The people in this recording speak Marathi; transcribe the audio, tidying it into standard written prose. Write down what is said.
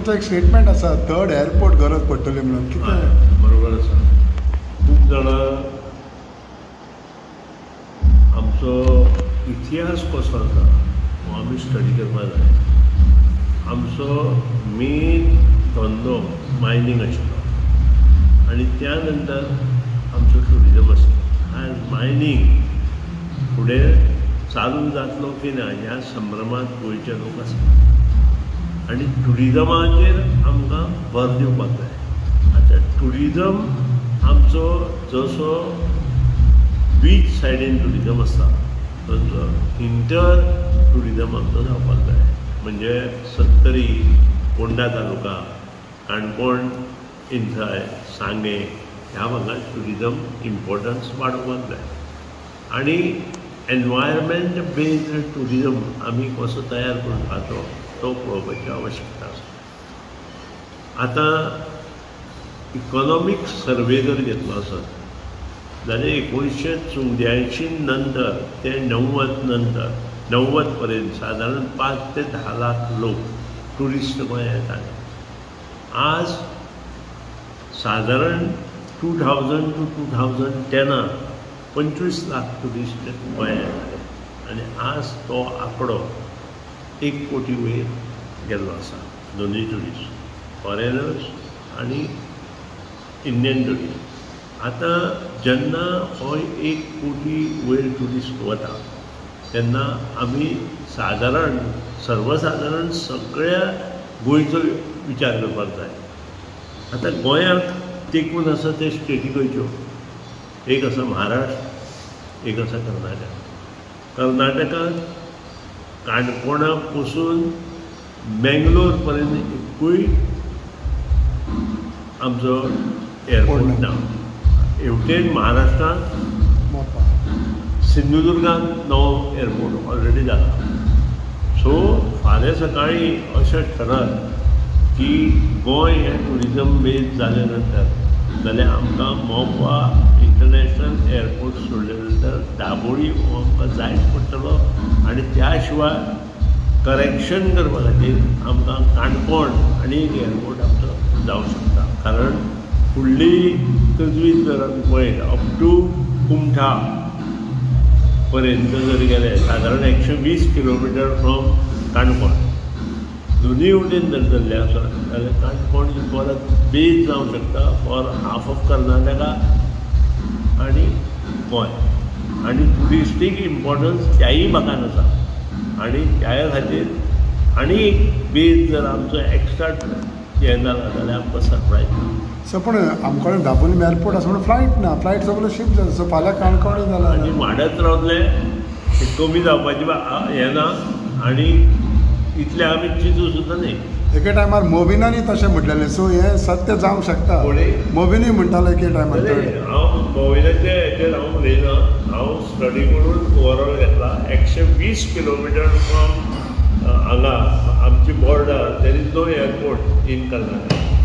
तुमचो एक स्टेटमेंट आसा थर्ड एअरपोर्ट गरज पडटली म्हणून कितें बरोबर आसा. खूब जाणां आमचो इतिहास कसो आसा हो आमी स्टडी करपाक जाय. आमचो मेन धंदो मायनींग आशिल्लो आनी त्या नंतर आमचो ट्युरिजम आसलो. आयज मायनींग फुडें चालू जातलो की ना ह्या संभ्रमांत गोंयचे लोक आसा आनी ट्युरिजमाचेर आमकां भर दिवपाक जाय. आतां ट्युरिजम आमचो जसो बीच सायडीन ट्युरिजम आसता तसो इंटर ट्युरिजम आमचो जावपाक जाय. म्हणजे सत्तरी, फोंडा तालुका, काणकोण इन्साय, सांगे ह्या भागात ट्युरिजम इम्पॉर्टन्स वाडोवपाक जाय. आनी एनवायरमेंट बेस्ड ट्युरिजम आमी कसो तयार करपाचो तो पळोवपाची आवश्यकता आसा. आतां इकॉनॉमीक सर्वे जर घेतलो आसत जाल्यार 1984 नंतर ते 90 पर्यंत सादारण 5 ते 10 लाख लोक ट्युरिस्ट गोंया येताले. आज सादारण 2000 to 2010 25 लाख ट्युरिस्ट गोंया येताले आनी आज तो आंकडो 1 कोटी वयर गेल्लो आसा. दोनूय ट्युरिस्ट फॉरेनर्स आनी इंडियन ट्युरिस्ट. आतां जेन्ना हो 1 कोटी वयर ट्युरिस्ट वता तेन्ना आमी सादारण सर्वसाधारण सगळ्या गोंयचो विचार करपाक जाय. आतां गोंयाक तेंकून आसा ते स्टेटी खंयच्यो? एक आसा महाराष्ट्र, एक आसा कर्नाटक. कर्नाटकांत काणकोणा पसून बेंगलोर पर्यंत एकूय आमचो एअरपोर्ट ना. हेवटेन महाराष्ट्रांत सिंधुदुर्गांत नवो एअरपोर्ट ऑलरेडी जाला. सो फाल्यां सकाळीं अशें ठरत की गोंय हें ट्युरिजम बेज जाले नंतर जाल्यार आमकां मोपा इंटरनॅशनल एअरपोर्ट सोडले नंतर दाबोळी हो आमकां जायच पडटलो. आनी त्या शिवाय करेक्शन करपा खातीर आमकां काणकोण आनी एक एअरपोर्ट आमचो जावंक शकता. कारण फुडली तजवीज जर आमी पळयत अप टू कुमठा पर्यंत जर गेले सादारण 120 किलोमिटर फ्रॉम काणकोण दोनूय वटेन जर धरले आसत जाल्यार काणकोण ही परत बेज जावंक शकता फॉर हाफ ऑफ कर्नाटका आनी गोंय. आनी ट्युरिस्टीक इम्पॉर्टन्स त्याय भागान आसा आनी त्या खातीर आनी एक बेज जर आमचो एक्स्ट्रा हें जाला जाल्यार आमकां सरप्रायज ना. सो पूण आमच्या दाबोळी एअरपोर्ट आसा पूण फ्लायट ना. फ्लायट सगळो शिफ्ट जाला. सो फाल्यां काणकोण जाला आनी वाडत रावले कमी जावपाची हें ना. आनी इतले आमी चिंतू सुद्दां न्ही. एके टायमार मोबिनांनी तशें म्हटलेलें. सो हें सत्य जावंक शकता. मोबिनी म्हणटालो एके टायमार. हांव मोबिनाच्या हेचेर हांव उलयना. हांव स्टडी करून ओवरऑल घेतला 120 किलोमिटर फ्रॉम हांगा आमची border there is no airport in Karnataka.